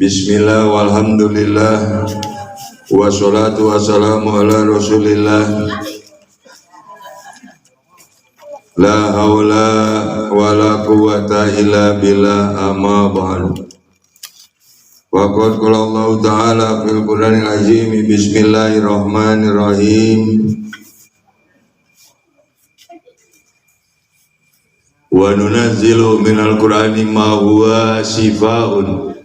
Bismillah walhamdulillah wassalatu wassalamu ala rasulillah. La haula wa la quwata illa billah, amma ba'du. Wa qad qala Allah ta'ala fil Qur'anil azim, bismillahirrahmanirrahim. Wa nunazzilu minal Qur'ani ma huwa shifaa'un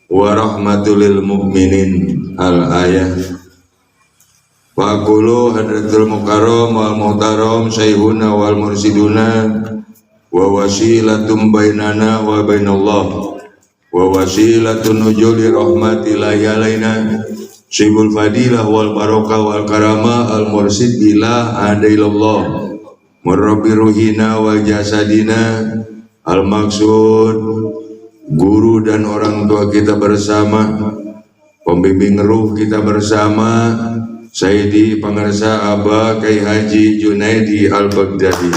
wa rahmatul lil mu'minin. Al-ayah. Wa qulu hadratul mukarram wal muhtaram sayhuna wal mursiduna wa wasilatum bainana wa bainallah wa wasilatun nujuli rahmatillahi alaina sibul fadilah wal barakah wal karamah al mursid bila adailallah murabbi ruhina wal jasadina. Al maksud guru dan orang tua kita bersama, pembimbing ruh kita bersama, Sayyidi Pangarsa Aba Kyai Haji Junaidi Al-Baghdadi.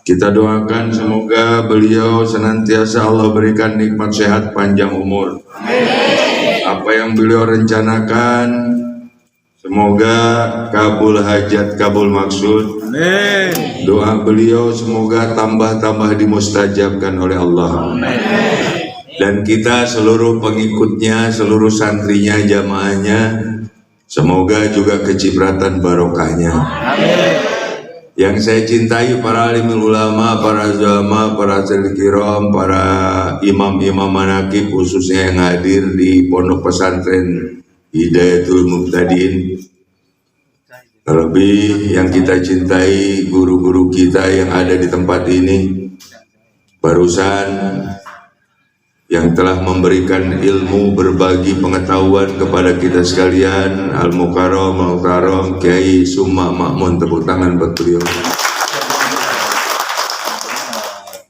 Kita doakan semoga beliau senantiasa Allah berikan nikmat sehat panjang umur. Amin. Apa yang beliau rencanakan semoga kabul hajat, kabul maksud. Amin. Doa beliau semoga tambah-tambah dimustajabkan oleh Allah. Amin. Dan kita seluruh pengikutnya, seluruh santrinya, jamaahnya, semoga juga kecipratan barokahnya. Amin. Yang saya cintai para alimul ulama, para ulama, para kiram, para imam-imam manaqib, khususnya yang hadir di pondok pesantren Hidayatul Muqtadin. Terlebih yang kita cintai guru-guru kita yang ada di tempat ini, barusan yang telah memberikan ilmu, berbagi pengetahuan kepada kita sekalian, Al-Mukarram, Al-Mukarram, Kiai Summa Ma'mun. Tepuk tangan buat beliau.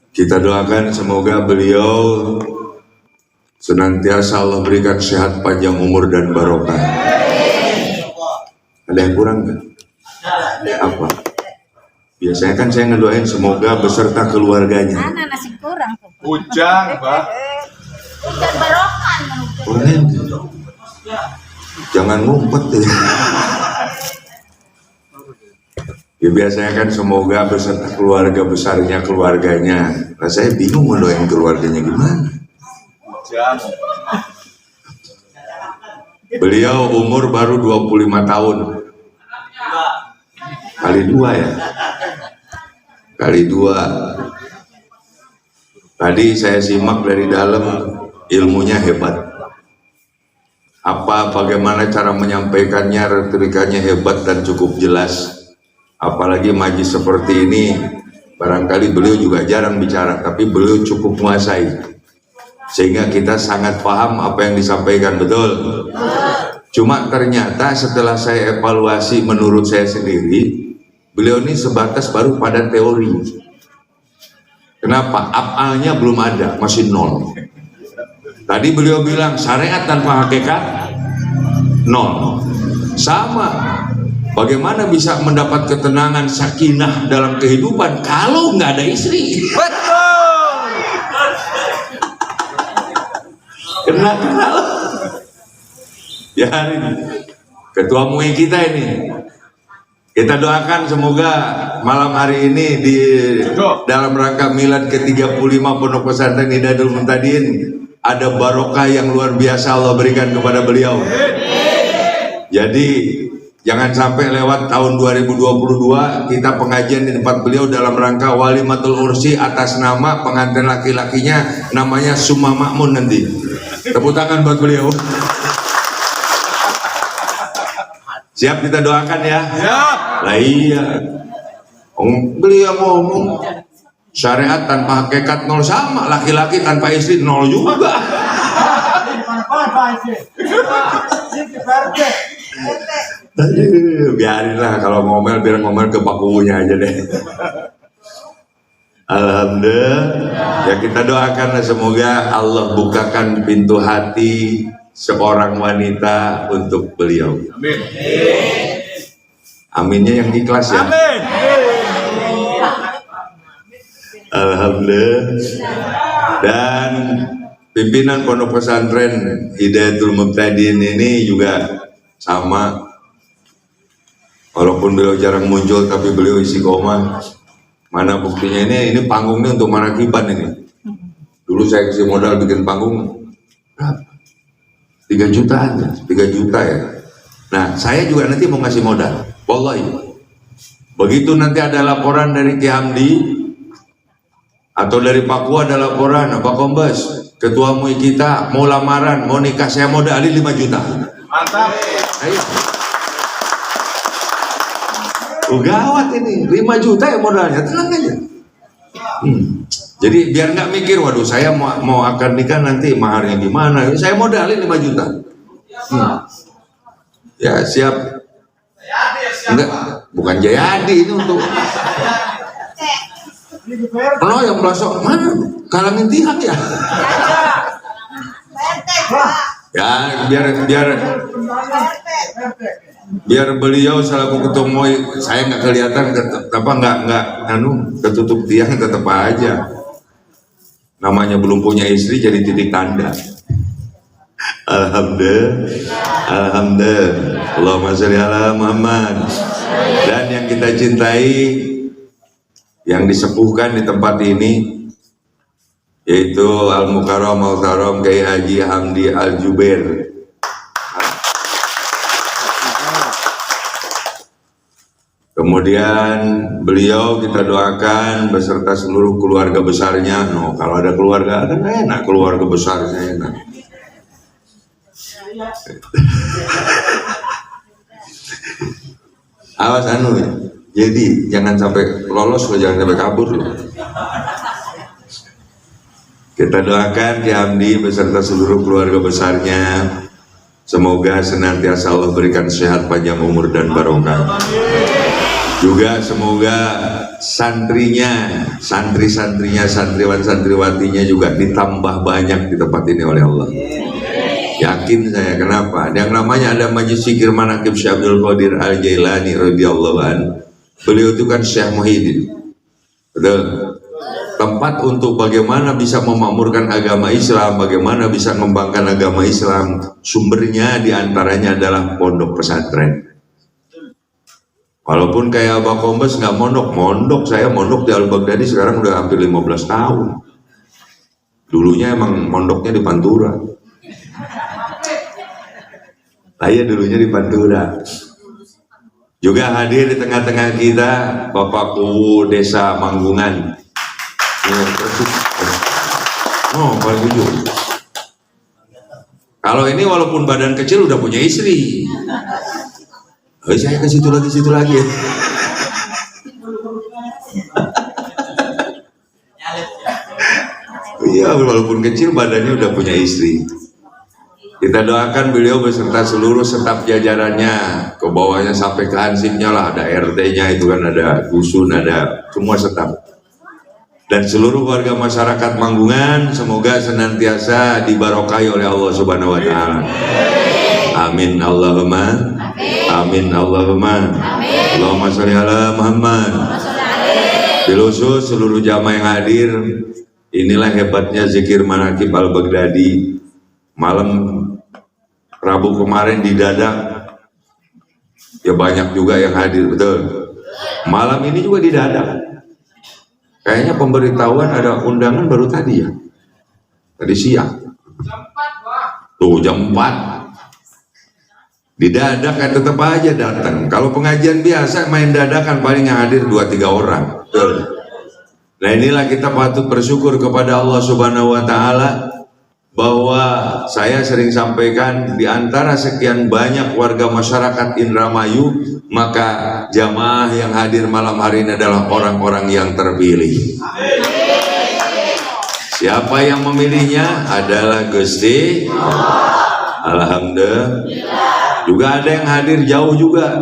Kita doakan semoga beliau senantiasa Allah berikan sehat, panjang umur dan barokah. Ada yang kurang nggak? Apa? Biasanya kan saya ngedoain semoga beserta keluarganya. Mana nasi kurang? Hujan, Pak. Hujan barokan. Boleh. Jangan ngumpet ya. Ya biasanya kan semoga beserta keluarga besarnya, keluarganya. Nah, saya bingung mendoain keluarganya gimana. Hujan. Beliau umur baru 25 tahun. Kali 2 ya. Kali 2. Tadi saya simak dari dalam, ilmunya hebat. Bagaimana cara menyampaikannya, retorikanya hebat dan cukup jelas. Apalagi majlis seperti ini, barangkali beliau juga jarang bicara, tapi beliau cukup menguasai. Sehingga kita sangat paham apa yang disampaikan, betul? Cuma ternyata setelah saya evaluasi menurut saya sendiri, beliau ini sebatas baru pada teori. Kenapa? Af'alnya belum ada, masih nol. Tadi beliau bilang syariat tanpa hakikat nol. Sama. Bagaimana bisa mendapat ketenangan, sakinah dalam kehidupan kalau nggak ada istri? Betul. Kenal. Ya hari ini ketua MUI kita ini, kita doakan semoga malam hari ini di dalam rangka milad ke-35 Pondok Pesantren Hidayatul Muqtadin ada barokah yang luar biasa Allah berikan kepada beliau. Jadi jangan sampai lewat tahun 2022 kita pengajian di tempat beliau dalam rangka Walimatul Ursi atas nama pengantin laki-lakinya namanya Summa Ma'mun nanti. Tepuk tangan buat beliau. Siap kita doakan ya? Siap. Lah iya. Beliau ngomong syariat tanpa hakikat nol, sama laki-laki tanpa istri nol juga. Biarinlah kalau ngomel, biar ngomel ke bakunya aja deh. Alhamdulillah. Ya kita doakan semoga Allah bukakan pintu hati seorang wanita untuk beliau. Amin. Aminnya yang ikhlas ya. Amin. Alhamdulillah. Dan pimpinan Pondok Pesantren Hidayatul Mubtadin ini juga sama. Walaupun beliau jarang muncul, tapi beliau istiqomah. Mana buktinya ini panggungnya untuk manakiban ini. Dulu saya kasih modal bikin panggung 3 jutaan, 3 juta ya. Nah, saya juga nanti mau ngasih modal. Wallahi. Begitu nanti ada laporan dari Ki Hamdi atau dari Papua ada laporan, Pak Kombes, ketua MUI kita mau lamaran, mau nikah, saya modalin 5 juta. Mantap. Ayo. Gawat ini, 5 juta ya modalnya, tenang aja. Jadi biar nggak mikir, waduh saya mau akan nikah nanti maharnya gimana, saya modalin 5 juta. Ya siap. Enggak, bukan Jayadi itu untuk. Oh yang pelosok mana? Kalangin tiang ya. Ya biar beliau selaku ketua MUI, saya nggak kelihatan, nggak ketutup tiang, tetap aja. Namanya belum punya istri jadi titik tanda. Alhamdulillah, Allahumma sholli ala Muhammad. Dan yang kita cintai, yang disepuhkan di tempat ini, yaitu Al-Mukarram Al-Taram Kiai Haji Hamdi Al-Jubair. Kemudian beliau kita doakan beserta seluruh keluarga besarnya. Kalau ada keluarga, ada enak keluarga besarnya enak. Awas ya. Jadi jangan sampai lolos loh, jangan sampai kabur loh. Kita doakan Ki Hamdi beserta seluruh keluarga besarnya. Semoga senantiasa Allah berikan sehat, panjang umur dan barokah. Juga semoga santrinya, santri-santrinya, santriwan-santriwatinya juga ditambah banyak di tempat ini oleh Allah. Yakin saya, kenapa? Yang namanya ada Majlis Zikir Manaqib Syekh Abdul Qadir Al-Jailani radhiyallahu anhu. Beliau itu kan Syekh Muhyiddin. Betul. Tempat untuk bagaimana bisa memakmurkan agama Islam, bagaimana bisa mengembangkan agama Islam, sumbernya diantaranya adalah pondok pesantren. Walaupun kayak Abah Kombes nggak mondok, saya mondok di Al-Baghdadi sekarang udah hampir 15 tahun. Dulunya emang mondoknya di Pantura. Saya dulunya di Pantura. Juga hadir di tengah-tengah kita Bapakku Desa Manggungan. Paling jujur. Kalau ini walaupun badan kecil udah punya istri. Saya ke situ lagi ya. Iya, walaupun kecil badannya udah punya istri. Kita doakan beliau beserta seluruh staf jajarannya, ke bawahnya sampai ke hansipnya lah, ada RT-nya itu kan, ada dusun, ada semua staf. Dan seluruh warga masyarakat Manggungan semoga senantiasa dibarokahi oleh Allah Subhanahu wa taala. Amin Allahumma. Amin Allahumma. Allahumma sholli ala Muhammad. Khusus seluruh jamaah yang hadir, inilah hebatnya zikir manaqib Al-Baghdadi. Malam Rabu kemarin didadak, ya banyak juga yang hadir, betul. Malam ini juga didadak. Kayaknya pemberitahuan ada undangan baru tadi ya, tadi siang. Tuh jam 4. Didadak kan tetap aja datang. Kalau pengajian biasa main dadakan paling yang hadir 2-3 orang. Betul. Nah inilah kita patut bersyukur kepada Allah Subhanahu wa taala bahwa saya sering sampaikan di antara sekian banyak warga masyarakat Indramayu, maka jamaah yang hadir malam hari ini adalah orang-orang yang terpilih. Siapa yang memilihnya adalah Gusti Alhamdulillah. Juga ada yang hadir jauh juga.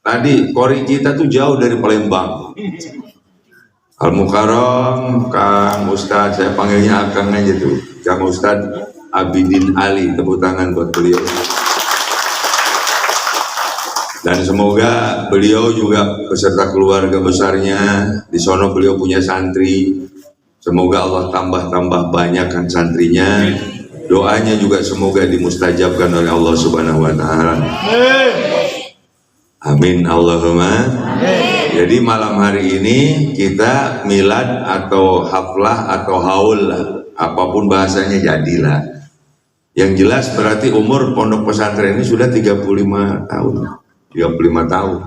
Tadi kori kita tuh jauh dari Palembang. Al-Mukarram, Kang Ustadz, saya panggilnya Akang aja tuh, Kang Ustadz Abidin Ali, tepuk tangan buat beliau. Dan semoga beliau juga beserta keluarga besarnya, di sono beliau punya santri, Semoga Allah tambah banyakkan santrinya. Doanya juga semoga dimustajabkan oleh Allah Subhanahu wa taala. Amin Allahumma. Jadi malam hari ini kita milad atau haflah atau haul lah, apapun bahasanya jadilah. Yang jelas berarti umur pondok pesantren ini sudah 35 tahun. 35 tahun.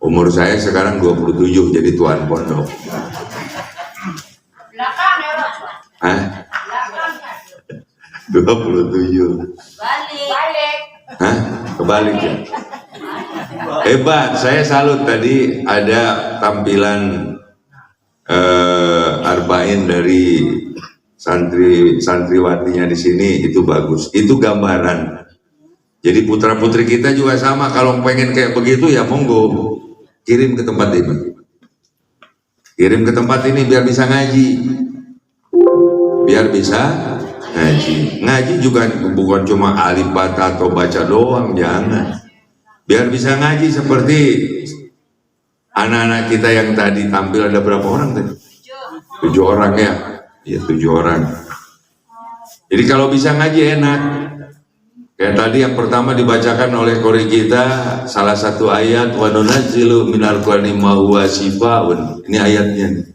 Umur saya sekarang 27, jadi tuan pondok. Belakang ya, Pak. Hah? 27. Balik. Hah? Kebalik ya? Hebat, saya salut tadi ada tampilan arba'in dari santriwatinya di sini, itu bagus. Itu gambaran. Jadi putra putri kita juga sama, kalau pengen kayak begitu ya monggo kirim ke tempat ini. Kirim ke tempat ini biar bisa ngaji. Biar bisa ngaji. Ngaji juga bukan cuma alif bata atau baca doang, jangan. Biar bisa ngaji seperti anak-anak kita yang tadi tampil, ada berapa orang tadi? 7 orang ya? Iya 7 orang. Jadi kalau bisa ngaji enak. Kayak tadi yang pertama dibacakan oleh kori kita, salah satu ayat, wa nunazzilu minal qur'ani ma huwa shifaa'un. Ini ayatnya.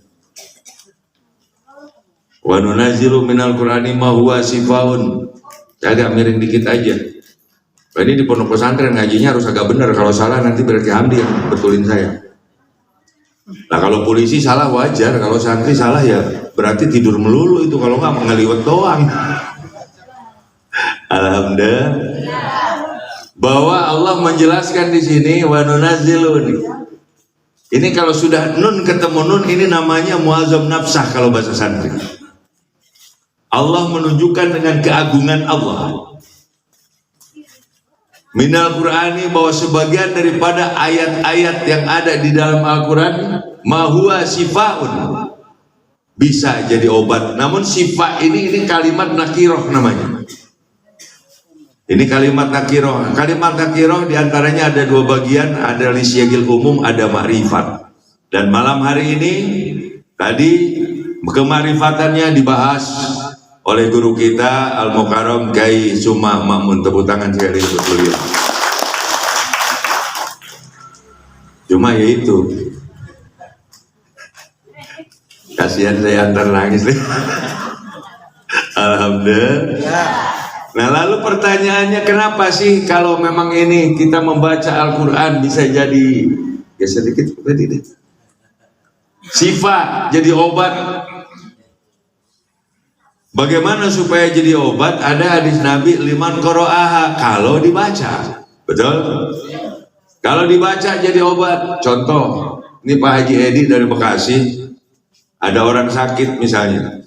Wa nunazzilu minal qur'ani ma huwa shifaa'un. Agak miring dikit aja. Ini di pondok pesantren ngajinya harus agak benar. Kalau salah nanti berarti Hamdi yang betulin saya. Nah kalau polisi salah wajar, kalau santri salah ya berarti tidur melulu itu, kalau nggak ngeliwet doang. Alhamdulillah. Bahwa Allah menjelaskan di sini wa nunazzilu. Ini kalau sudah nun ketemu nun, ini namanya muazzam nafsah kalau bahasa santri. Allah menunjukkan dengan keagungan Allah. Minal Qur'ani, bahwa sebagian daripada ayat-ayat yang ada di dalam Al-Quran ma huwa shifaa'un, bisa jadi obat. Namun syifa ini kalimat nakiroh namanya. Ini kalimat nakiroh. Kalimat nakiroh diantaranya ada 2 bagian, ada lisyagil umum, ada ma'rifat. Dan malam hari ini tadi kemarifatannya dibahas oleh guru kita Al-Mukarram Kiai Suma Makmun. Tepuk tangan sekali untuk beliau. Cuma ya itu, kasihan saya antar nangis nih. Alhamdulillah. Nah lalu pertanyaannya, kenapa sih kalau memang ini kita membaca Al-Quran bisa jadi, ya sedikit seperti ini, sifat jadi obat. Bagaimana supaya jadi obat? Ada hadis Nabi, liman qoro'aha, kalau dibaca. Betul? Kalau dibaca jadi obat. Contoh, ini Pak Haji Edi dari Bekasi, ada orang sakit misalnya,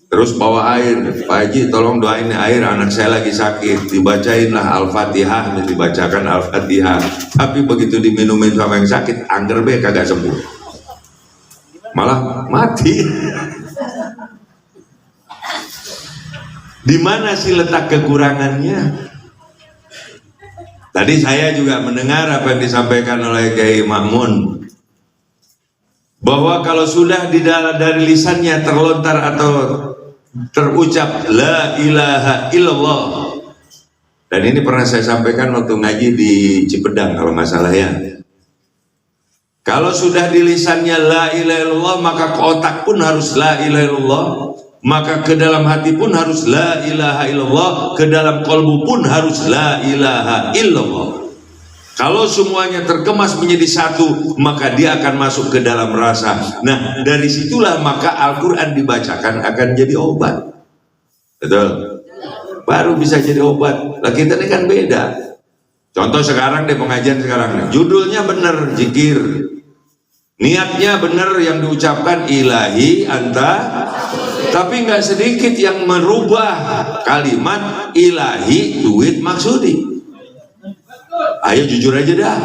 terus bawa air, Pak Haji tolong doain air, anak saya lagi sakit, dibacainlah Al-Fatihah, dibacakan Al-Fatihah. Tapi begitu diminumin sama yang sakit, angger be kagak sembuh, malah mati. Di mana sih letak kekurangannya? Tadi saya juga mendengar apa yang disampaikan oleh Kiai Makmun, bahwa kalau sudah dari lisannya terlontar atau terucap la ilaha illallah, dan ini pernah saya sampaikan waktu ngaji di Cipedang kalau nggak salah ya. Kalau sudah di lisannya la ilaha illallah, maka ke otak pun harus la ilaha illallah. Maka ke dalam hati pun harus la ilaha illallah, ke dalam kolbu pun harus la ilaha illallah. Kalau semuanya terkemas menjadi satu, maka dia akan masuk ke dalam rasa. Nah dari situlah maka Al-Quran dibacakan akan jadi obat. Betul? Baru bisa jadi obat. Lah kita ini kan beda. Contoh sekarang deh, pengajian sekarang nih, judulnya bener, zikir, niatnya bener yang diucapkan ilahi anta, tapi nggak sedikit yang merubah kalimat ilahi duit maksudi. Ayo jujur aja dah,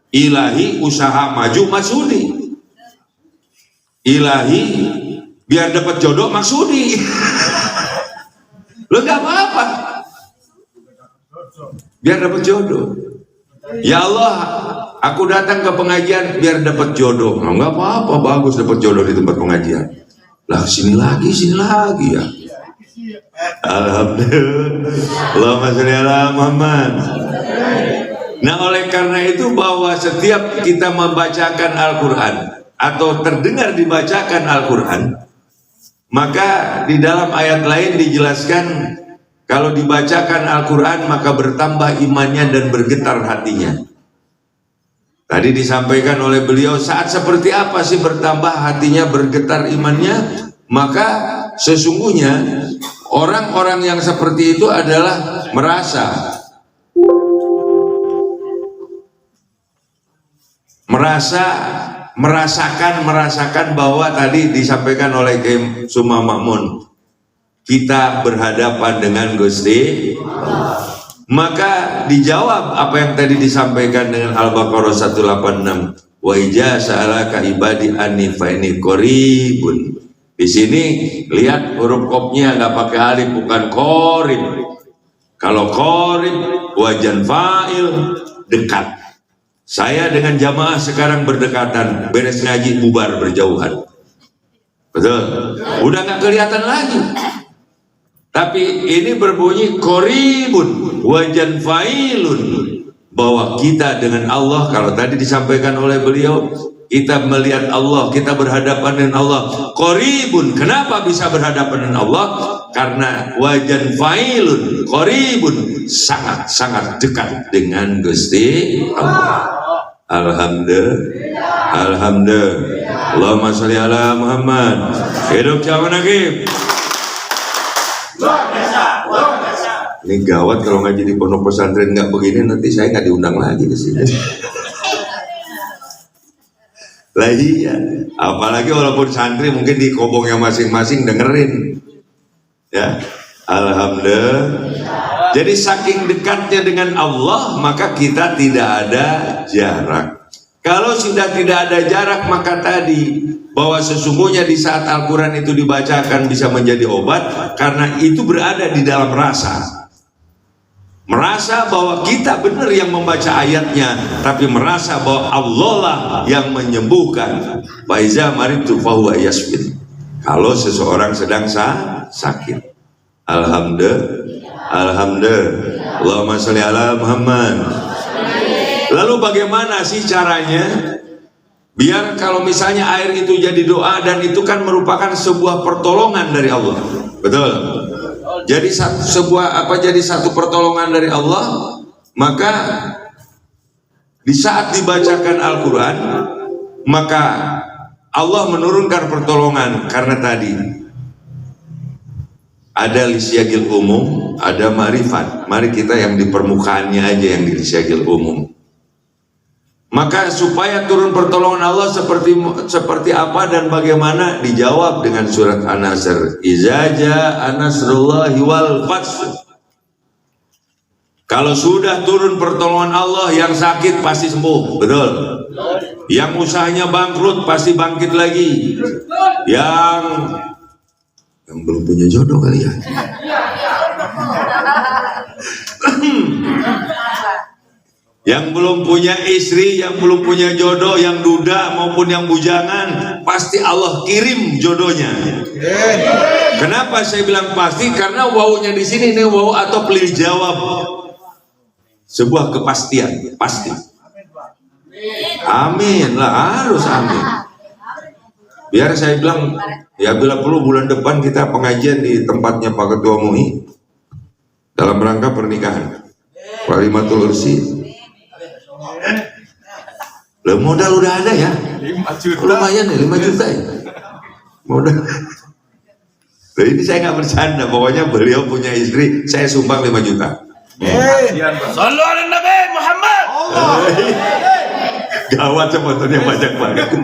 ilahi usaha maju maksudi, ilahi biar dapat jodoh maksudi. Lo nggak apa-apa biar dapat jodoh. Ya Allah, aku datang ke pengajian biar dapat jodoh. Nggak apa-apa, bagus dapat jodoh di tempat pengajian. Lah sini lagi ya. Alhamdulillah. Allahumma sholli ala Muhammad. Nah, oleh karena itu bahwa setiap kita membacakan Al-Quran atau terdengar dibacakan Al-Quran, maka di dalam ayat lain dijelaskan kalau dibacakan Al-Quran maka bertambah imannya dan bergetar hatinya. Tadi disampaikan oleh beliau, saat seperti apa sih bertambah hatinya, bergetar imannya? Maka sesungguhnya orang-orang yang seperti itu adalah merasakan bahwa tadi disampaikan oleh Kiai Suma Makmun, kita berhadapan dengan Gusti. Maka dijawab apa yang tadi disampaikan dengan Al-Baqarah 186, wa ija sa'alaka ibadi anni fa inni qaribun. Di sini lihat huruf qafnya nggak pakai alif, bukan qarib. Kalau qarib wajan fa'il, dekat. Saya dengan jamaah sekarang berdekatan, beres ngaji bubar berjauhan. Betul? Udah nggak kelihatan lagi. Tapi ini berbunyi qoribun wajan fa'ilun, bahwa kita dengan Allah, kalau tadi disampaikan oleh beliau, kita melihat Allah, kita berhadapan dengan Allah. Qoribun, kenapa bisa berhadapan dengan Allah? Karena wajan fa'ilun, qoribun, sangat dekat dengan Gusti Allah. Alhamdulillah. Allahumma sholli ala Muhammad. Hidup zaman lagi. Ini gawat kalau ngaji di pondok pesantren nggak begini, nanti saya nggak diundang lagi ke sini. Lah iya, apalagi walaupun santri mungkin di kobongnya masing-masing dengerin. Ya, alhamdulillah. Jadi saking dekatnya dengan Allah, maka kita tidak ada jarak. Kalau sudah tidak ada jarak, maka tadi bahwa sesungguhnya di saat Al-Quran itu dibacakan bisa menjadi obat, karena itu berada di dalam rasa. Merasa bahwa kita benar yang membaca ayatnya, tapi merasa bahwa Allah lah yang menyembuhkan. Faiza maritu fahuwa yasfin. Kalau seseorang sedang sakit. Alhamdulillah. Allahumma sholli ala Muhammad. Lalu bagaimana sih caranya? Biar kalau misalnya air itu jadi doa, dan itu kan merupakan sebuah pertolongan dari Allah. Betul? Jadi jadi satu pertolongan dari Allah. Maka di saat dibacakan Al-Quran, maka Allah menurunkan pertolongan. Karena tadi ada lisyagil umum, ada ma'rifat. Mari kita yang di permukaannya aja, yang di lisyagil umum. Maka supaya turun pertolongan Allah seperti apa dan bagaimana, dijawab dengan surat An-Nasr. Iza jaa nasrullahi wal fath. Kalau sudah turun pertolongan Allah, yang sakit pasti sembuh, betul? Yang usahanya bangkrut pasti bangkit lagi. Yang belum punya jodoh kali ya. Yang belum punya istri, yang belum punya jodoh, yang duda maupun yang bujangan, pasti Allah kirim jodohnya. Kenapa saya bilang pasti? Karena wawunya di sini ini wawu atau pelil jawab, sebuah kepastian, pasti. Amin lah, harus amin. Biar saya bilang, ya bila perlu bulan depan kita pengajian di tempatnya Pak Ketua MUI dalam rangka pernikahan Walimatul Ursi. Loh, modal udah ada ya, 5 juta. lumayan ya, 5 juta ya modal. Loh, ini saya nggak bercanda, pokoknya beliau punya istri, saya sumbang 5 juta. Sallu ala Nabi Muhammad. Gawat sebetulnya, banyak banget.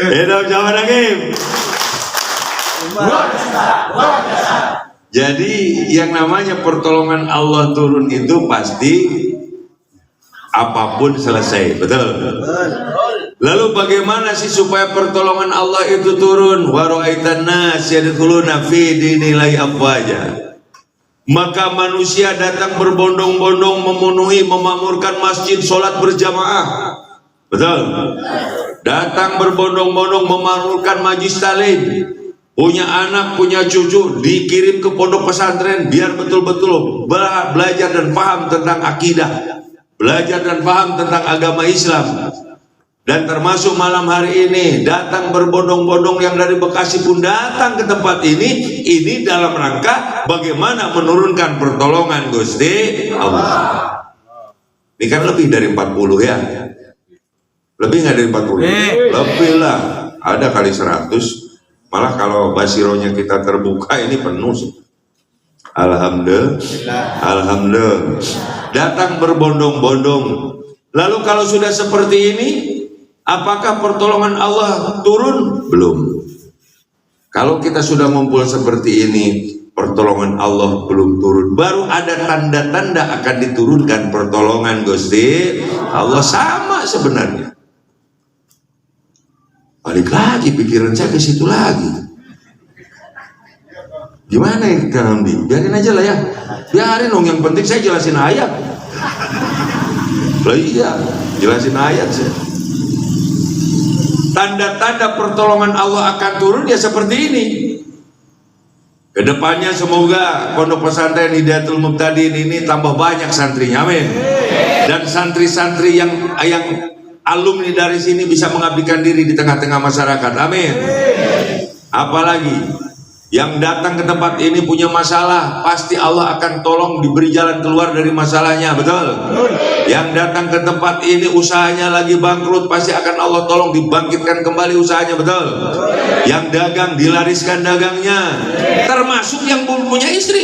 Hidup zaman lagi. Jadi yang namanya pertolongan Allah turun itu pasti apapun selesai, betul? Lalu bagaimana sih supaya pertolongan Allah itu turun? Wa ra'aitan nas yadkhuluna fi dinillahi afwaja. Maka manusia datang berbondong-bondong memenuhi, memakmurkan masjid, sholat berjamaah. Betul? Datang berbondong-bondong memakmurkan majlis taklim, punya anak, punya cucu, dikirim ke pondok pesantren biar betul-betul belajar dan paham tentang akidah, belajar dan paham tentang agama Islam. Dan termasuk malam hari ini datang berbondong-bondong yang dari Bekasi pun datang ke tempat ini dalam rangka bagaimana menurunkan pertolongan Gusti Allah. Ini kan lebih dari 40 ya. Lebih nggak dari 40? Lebih lah, ada kali 100. Malah kalau basironya kita terbuka ini penuh sih. Alhamdulillah. Alhamdulillah. Datang berbondong-bondong. Lalu kalau sudah seperti ini, apakah pertolongan Allah turun? Belum. Kalau kita sudah ngumpul seperti ini, pertolongan Allah belum turun. Baru ada tanda-tanda akan diturunkan pertolongan Gusti Allah. Sama sebenarnya. Balik lagi pikiran saya ke situ lagi. Gimana ya kita ngambil? Biarin aja lah ya. Biarin dong, yang penting saya jelasin ayat. Lah iya, jelasin ayat sih. Tanda-tanda pertolongan Allah akan turun ya seperti ini. Kedepannya semoga pondok pesantren Hidayatul Muqtadin ini tambah banyak santrinya, amin. Dan santri-santri yang alumni dari sini bisa mengabdikan diri di tengah-tengah masyarakat, amin. Apalagi yang datang ke tempat ini punya masalah, pasti Allah akan tolong diberi jalan keluar dari masalahnya, betul? Yang datang ke tempat ini usahanya lagi bangkrut, pasti akan Allah tolong dibangkitkan kembali usahanya, betul? Yang dagang dilariskan dagangnya, termasuk yang belum punya istri.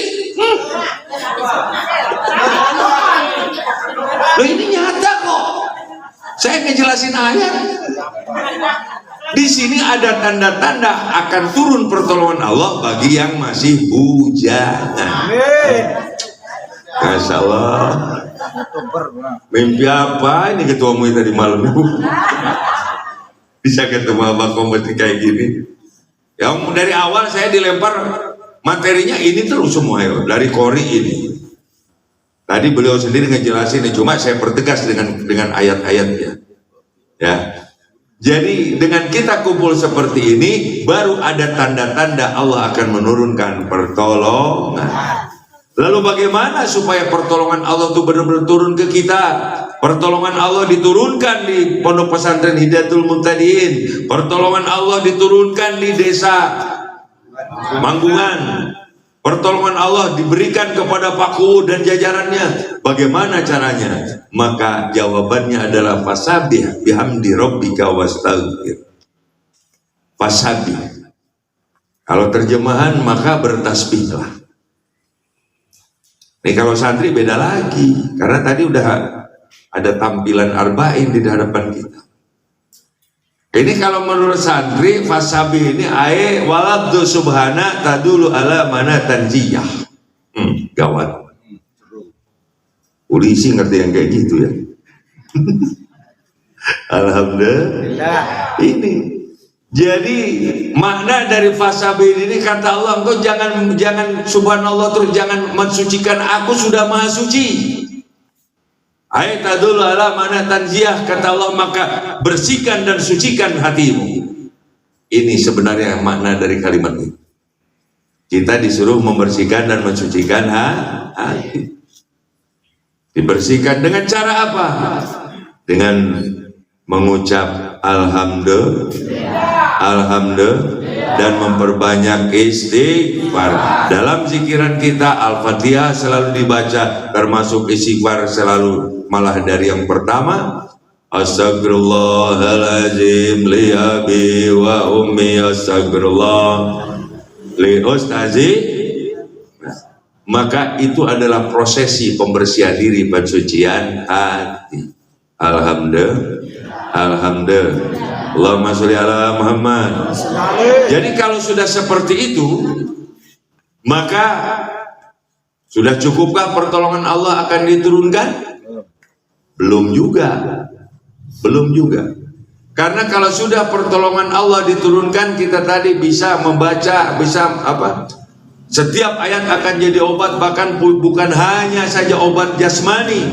Loh, ini nyata kok. Saya ngejelasin ayat. Di sini ada tanda-tanda akan turun pertolongan Allah bagi yang masih bujangan. Masya Allah. Mimpi apa ini ketua MUI tadi malam itu? Bisa ketemu abang kompeti kayak gini. Yang dari awal saya dilempar materinya ini terus semua ya, dari Kori ini. Tadi beliau sendiri ngejelasin, cuma saya pertegas dengan ayat-ayatnya. Ya. Jadi dengan kita kumpul seperti ini, baru ada tanda-tanda Allah akan menurunkan pertolongan. Lalu bagaimana supaya pertolongan Allah itu benar-benar turun ke kita? Pertolongan Allah diturunkan di pondok pesantren Hidayatul Muqtadin. Pertolongan Allah diturunkan di desa Manggungan. Pertolongan Allah diberikan kepada Pak Kuwu dan jajarannya. Bagaimana caranya? Maka jawabannya adalah fasabih bihamdi rabbika wastaghfir. Fasabih. Kalau terjemahan maka bertasbihlah. Nih kalau santri beda lagi, karena tadi udah ada tampilan arba'in di hadapan kita. Ini kalau menurut santri fasabi ini ae walabdu subhana tadulu ala mana tanjiyah. Gawat. Polisi ngerti yang kayak gitu ya. Alhamdulillah. Ini. Jadi makna dari fasabi ini kata Allah, engkau jangan subhanallah terus jangan mensucikan aku sudah maha suci. Ayat tadul ala mana tanziyah, kata Allah, maka bersihkan dan sucikan hatimu. Ini sebenarnya makna dari kalimat ini. Kita disuruh membersihkan dan mensucikan hati. Dibersihkan dengan cara apa? Dengan mengucap alhamdulillah, alhamdulillah, dan memperbanyak istighfar. Dalam zikiran kita Al-Fatihah selalu dibaca, termasuk istighfar selalu. Malah dari yang pertama, astagfirullahaladzim li abi wa ummi, astagfirullah li ustazi. Maka itu adalah prosesi pembersihan diri, pensucian hati. Alhamdulillah, alhamdulillah, Allahumma sholli ala Muhammad. Jadi kalau sudah seperti itu, maka sudah cukupkah pertolongan Allah akan diturunkan? Belum juga, belum juga. Karena kalau sudah pertolongan Allah diturunkan, kita tadi bisa membaca, bisa apa? Setiap ayat akan jadi obat, bahkan bukan hanya saja obat jasmani,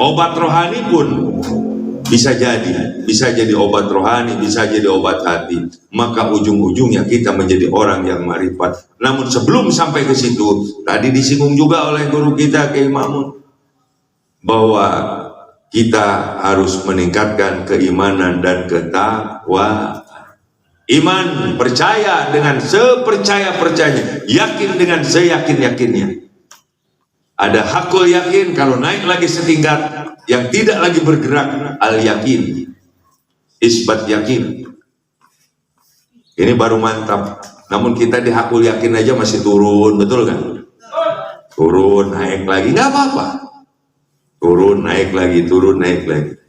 obat rohani pun. bisa jadi obat rohani, bisa jadi obat hati, maka ujung-ujungnya kita menjadi orang yang ma'rifat. Namun sebelum sampai ke situ, tadi disinggung juga oleh guru kita Kiai Ma'mun bahwa kita harus meningkatkan keimanan dan ketakwaan. Iman, percaya dengan sepercaya-percayanya, yakin dengan seyakin-yakinnya. Ada hakul yakin, kalau naik lagi setingkat yang tidak lagi bergerak, al yakin, isbat yakin. Ini baru mantap. Namun kita di hakul yakin aja masih turun, betul kan? Turun, naik lagi, nggak apa-apa. Turun, naik lagi, turun, naik lagi.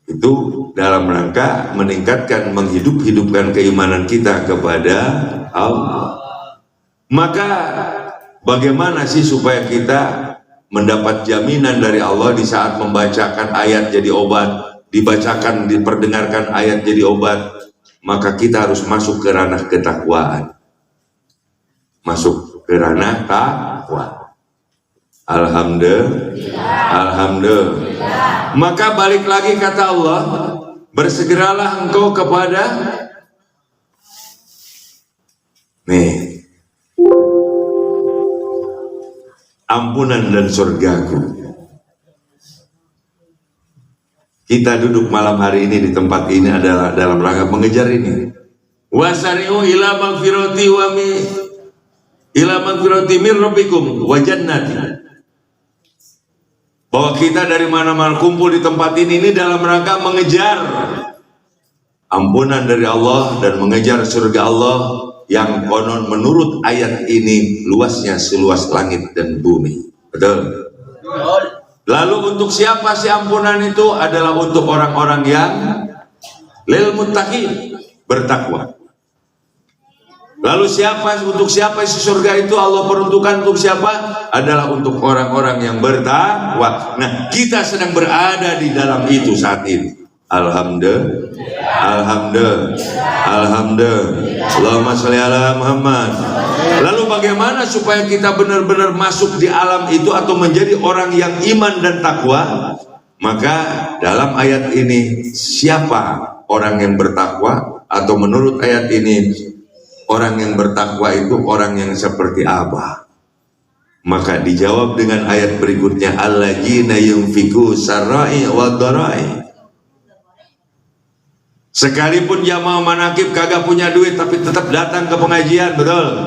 Itu dalam rangka meningkatkan, menghidup-hidupkan keimanan kita kepada Allah. Maka bagaimana sih supaya kita mendapat jaminan dari Allah di saat membacakan ayat jadi obat, dibacakan, diperdengarkan ayat jadi obat? Maka kita harus masuk ke ranah ketakwaan. Masuk ke ranah takwa. Alhamdulillah. Alhamdulillah. Maka balik lagi kata Allah, bersegeralah engkau kepada ampunan dan surgaku. Kita duduk malam hari ini di tempat ini adalah dalam rangka mengejar ini. Wasari'u ila magfirati min rabbikum wa jannati. Bahwa kita dari mana-mana kumpul di tempat ini dalam rangka mengejar ampunan dari Allah dan mengejar surga Allah yang konon menurut ayat ini luasnya seluas langit dan bumi. Betul? Lalu untuk siapa sih ampunan itu? Adalah untuk orang-orang yang lil muttaqin, bertakwa. Lalu untuk siapa isi surga itu Allah peruntukkan untuk siapa? Adalah untuk orang-orang yang bertakwa. Nah, kita sedang berada di dalam itu saat ini. Alhamdulillah. Alhamdulillah. Alhamdulillah. Allahumma sholli ala Muhammad. Lalu bagaimana supaya kita benar-benar masuk di alam itu atau menjadi orang yang iman dan takwa? Maka dalam ayat ini, siapa orang yang bertakwa? Atau menurut ayat ini, orang yang bertakwa itu orang yang seperti apa? Maka dijawab dengan ayat berikutnya, alladzina yunfiqu sarra'i wa dharai. Sekalipun jamaah manakib kagak punya duit tapi tetap datang ke pengajian, betul?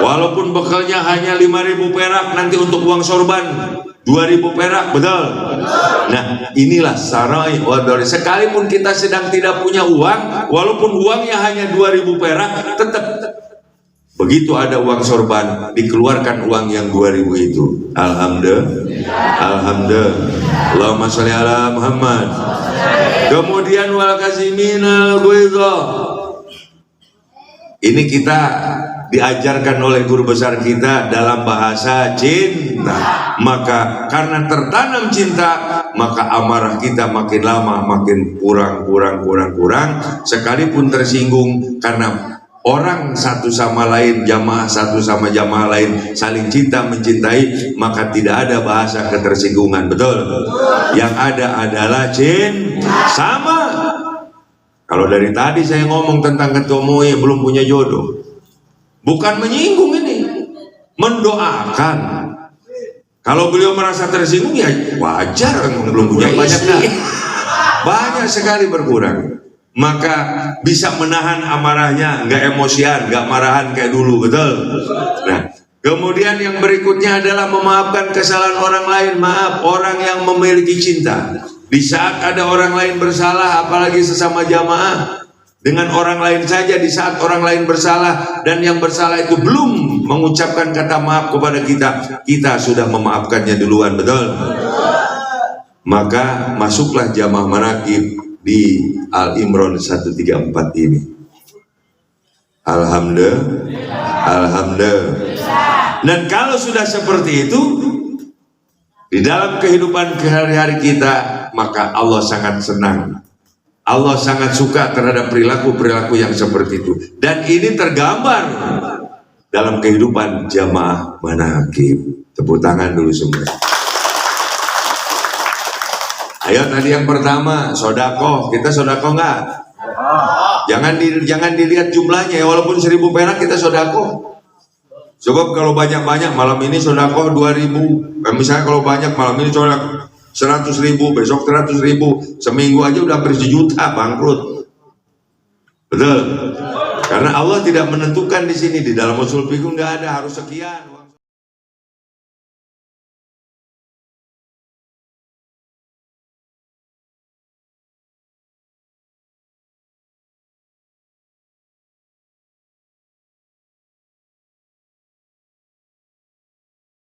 Walaupun bekalnya hanya 5.000 perak, nanti untuk uang sorban 2.000 perak, betul? Nah, inilah sarai wa dharai. Sekalipun kita sedang tidak punya uang, walaupun uangnya hanya 2.000 perak, tetap begitu ada uang sorban, dikeluarkan uang yang 2.000 itu. Alhamdulillah. Alhamdulillah. Allahumma sholli ala Muhammad. Kemudian wal kaziminal ghaidha. Ini kita diajarkan oleh guru besar kita dalam bahasa cinta. Maka karena tertanam cinta, maka amarah kita makin lama makin kurang. Sekalipun tersinggung karena orang satu sama lain, jamaah satu sama jamaah lain saling cinta mencintai, maka tidak ada bahasa ketersinggungan, betul? Yang ada adalah cinta. Sama. Kalau dari tadi saya ngomong tentang ketua MUI belum punya jodoh, bukan menyinggung ini, mendoakan. Kalau beliau merasa tersinggung ya wajar, belum punya istri. Banyak sekali berkurang. Maka bisa menahan amarahnya, nggak emosian, nggak marahan kayak dulu, betul? Nah, kemudian yang berikutnya adalah memaafkan kesalahan orang lain. Maaf, orang yang memiliki cinta. Di saat ada orang lain bersalah, apalagi sesama jamaah, dengan orang lain saja, di saat orang lain bersalah dan yang bersalah itu belum mengucapkan kata maaf kepada kita, kita sudah memaafkannya duluan, betul? Maka masuklah jamaah manaqib di Al-Imran 134 ini. Alhamdulillah. Alhamdulillah. Dan kalau sudah seperti itu di dalam kehidupan hari-hari kita, maka Allah sangat senang. Allah sangat suka terhadap perilaku-perilaku yang seperti itu. Dan ini tergambar dalam kehidupan jamaah manaqib. Tepuk tangan dulu semua. Ayo tadi yang pertama, sodako. Kita sodako nggak? Jangan dilihat jumlahnya ya, walaupun 1000 perak kita sodako. Sebab kalau banyak-banyak malam ini sodako 2000. Misalnya kalau banyak malam ini sodako 100.000, besok 100.000, seminggu aja udah hampir 1 juta, bangkrut. Betul? Karena Allah tidak menentukan di sini, di dalam usul fikih nggak ada harus sekian.